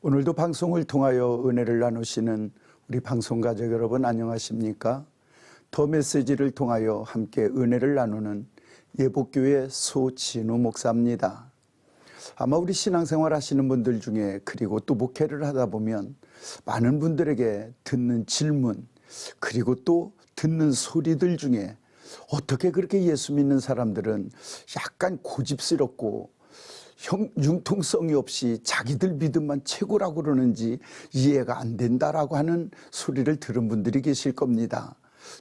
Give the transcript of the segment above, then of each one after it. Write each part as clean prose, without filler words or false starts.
오늘도 방송을 통하여 은혜를 나누시는 우리 방송가족 여러분 안녕하십니까? 더 메시지를 통하여 함께 은혜를 나누는 예복교회 소진우 목사입니다. 아마 우리 신앙생활 하시는 분들 중에 그리고 또 목회를 하다 보면 많은 분들에게 듣는 질문 그리고 또 듣는 소리들 중에 어떻게 그렇게 예수 믿는 사람들은 약간 고집스럽고 융통성이 없이 자기들 믿음만 최고라고 그러는지 이해가 안 된다라고 하는 소리를 들은 분들이 계실 겁니다.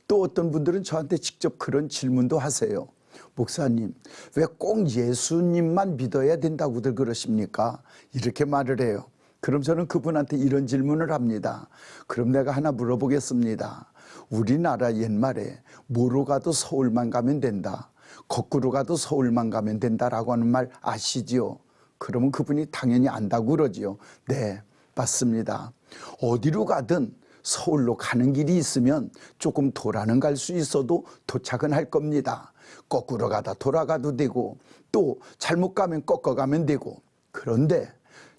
또 어떤 분들은 저한테 직접 그런 질문도 하세요. 목사님, 왜 꼭 예수님만 믿어야 된다고들 그러십니까? 이렇게 말을 해요. 그럼 저는 그분한테 이런 질문을 합니다. 그럼 내가 하나 물어보겠습니다. 우리나라 옛말에 뭐로 가도 서울만 가면 된다, 거꾸로 가도 서울만 가면 된다라고 하는 말 아시지요? 그러면 그분이 당연히 안다고 그러지요. 네, 맞습니다. 어디로 가든 서울로 가는 길이 있으면 조금 도라는 갈 수 있어도 도착은 할 겁니다. 거꾸로 가다 돌아가도 되고 또 잘못 가면 꺾어가면 되고. 그런데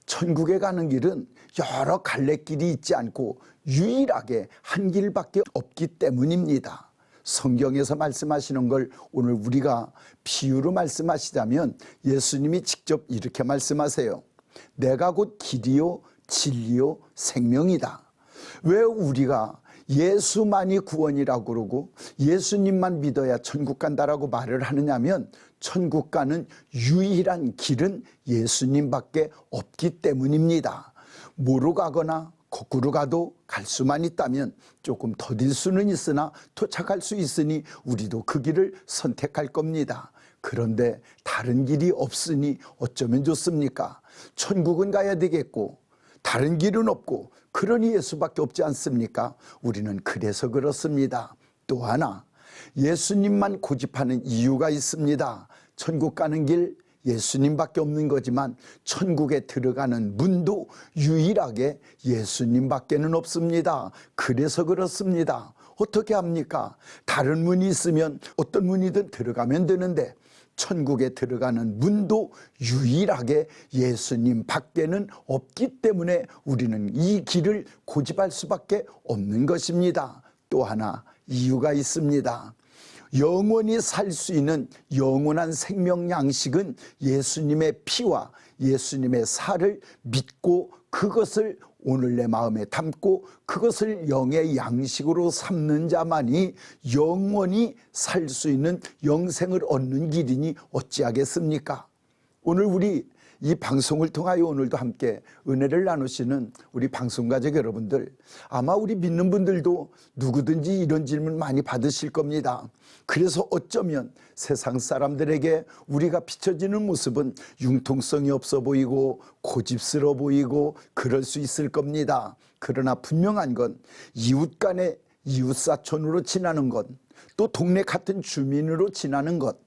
천국에 가는 길은 여러 갈래길이 있지 않고 유일하게 한 길밖에 없기 때문입니다. 성경에서 말씀하시는 걸 오늘 우리가 비유로 말씀하시자면 예수님이 직접 이렇게 말씀하세요. 내가 곧 길이요 진리요 생명이다. 왜 우리가 예수만이 구원이라고 그러고 예수님만 믿어야 천국 간다라고 말을 하느냐면 천국 가는 유일한 길은 예수님밖에 없기 때문입니다. 뭐로 가거나 거꾸로 가도 갈 수만 있다면 조금 더딜 수는 있으나 도착할 수 있으니 우리도 그 길을 선택할 겁니다. 그런데 다른 길이 없으니 어쩌면 좋습니까? 천국은 가야 되겠고 다른 길은 없고 그러니 예수밖에 없지 않습니까? 우리는 그래서 그렇습니다. 또 하나 예수님만 고집하는 이유가 있습니다. 천국 가는 길 예수님밖에 없는 거지만 천국에 들어가는 문도 유일하게 예수님밖에는 없습니다. 그래서 그렇습니다. 어떻게 합니까? 다른 문이 있으면 어떤 문이든 들어가면 되는데 천국에 들어가는 문도 유일하게 예수님 밖에는 없기 때문에 우리는 이 길을 고집할 수밖에 없는 것입니다. 또 하나 이유가 있습니다. 영원히 살 수 있는 영원한 생명 양식은 예수님의 피와 예수님의 살을 믿고 그것을 오늘 내 마음에 담고 그것을 영의 양식으로 삼는 자만이 영원히 살 수 있는 영생을 얻는 길이니 어찌하겠습니까? 오늘 우리 이 방송을 통하여 오늘도 함께 은혜를 나누시는 우리 방송가족 여러분들, 아마 우리 믿는 분들도 누구든지 이런 질문 많이 받으실 겁니다. 그래서 어쩌면 세상 사람들에게 우리가 비춰지는 모습은 융통성이 없어 보이고 고집스러워 보이고 그럴 수 있을 겁니다. 그러나 분명한 건 이웃 간의 이웃사촌으로 지나는 것, 또 동네 같은 주민으로 지나는 것,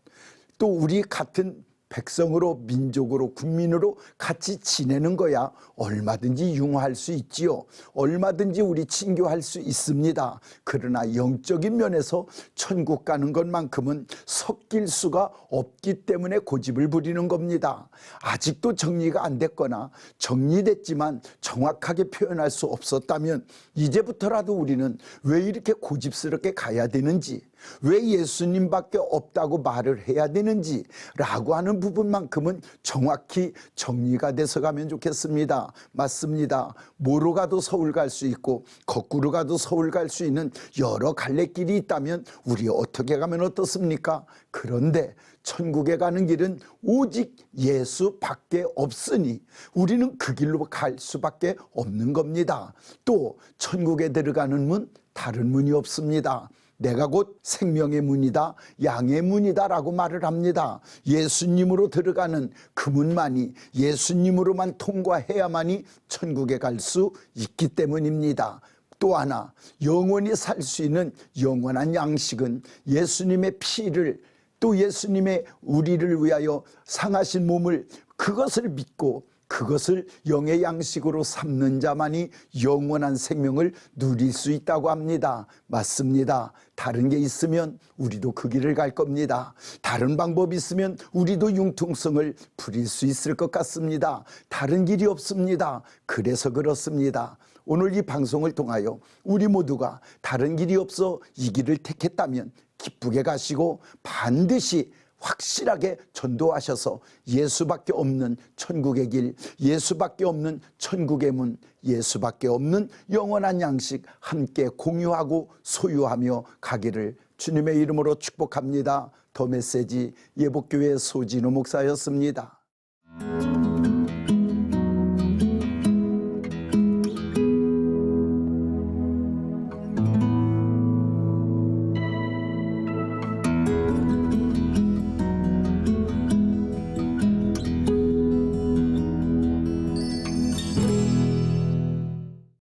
또 우리 같은 백성으로 민족으로 국민으로 같이 지내는 거야 얼마든지 융화할 수 있지요. 얼마든지 우리 친교할 수 있습니다. 그러나 영적인 면에서 천국 가는 것만큼은 섞일 수가 없기 때문에 고집을 부리는 겁니다. 아직도 정리가 안 됐거나 정리됐지만 정확하게 표현할 수 없었다면 이제부터라도 우리는 왜 이렇게 고집스럽게 가야 되는지, 왜 예수님밖에 없다고 말을 해야 되는지 라고 하는 부분만큼은 정확히 정리가 돼서 가면 좋겠습니다. 맞습니다. 뭐로 가도 서울 갈 수 있고 거꾸로 가도 서울 갈 수 있는 여러 갈래길이 있다면 우리 어떻게 가면 어떻습니까? 그런데 천국에 가는 길은 오직 예수밖에 없으니 우리는 그 길로 갈 수밖에 없는 겁니다. 또 천국에 들어가는 문 다른 문이 없습니다. 내가 곧 생명의 문이다, 양의 문이다 라고 말을 합니다. 예수님으로 들어가는 그 문만이 예수님으로만 통과해야만이 천국에 갈 수 있기 때문입니다. 또 하나 영원히 살 수 있는 영원한 양식은 예수님의 피를 또 예수님의 우리를 위하여 상하신 몸을 그것을 믿고 그것을 영의 양식으로 삼는 자만이 영원한 생명을 누릴 수 있다고 합니다. 맞습니다. 다른 게 있으면 우리도 그 길을 갈 겁니다. 다른 방법이 있으면 우리도 융통성을 부릴 수 있을 것 같습니다. 다른 길이 없습니다. 그래서 그렇습니다. 오늘 이 방송을 통하여 우리 모두가 다른 길이 없어 이 길을 택했다면 기쁘게 가시고 반드시 확실하게 전도하셔서 예수밖에 없는 천국의 길, 예수밖에 없는 천국의 문, 예수밖에 없는 영원한 양식 함께 공유하고 소유하며 가기를 주님의 이름으로 축복합니다. 더 메시지 예복교회 소진우 목사였습니다.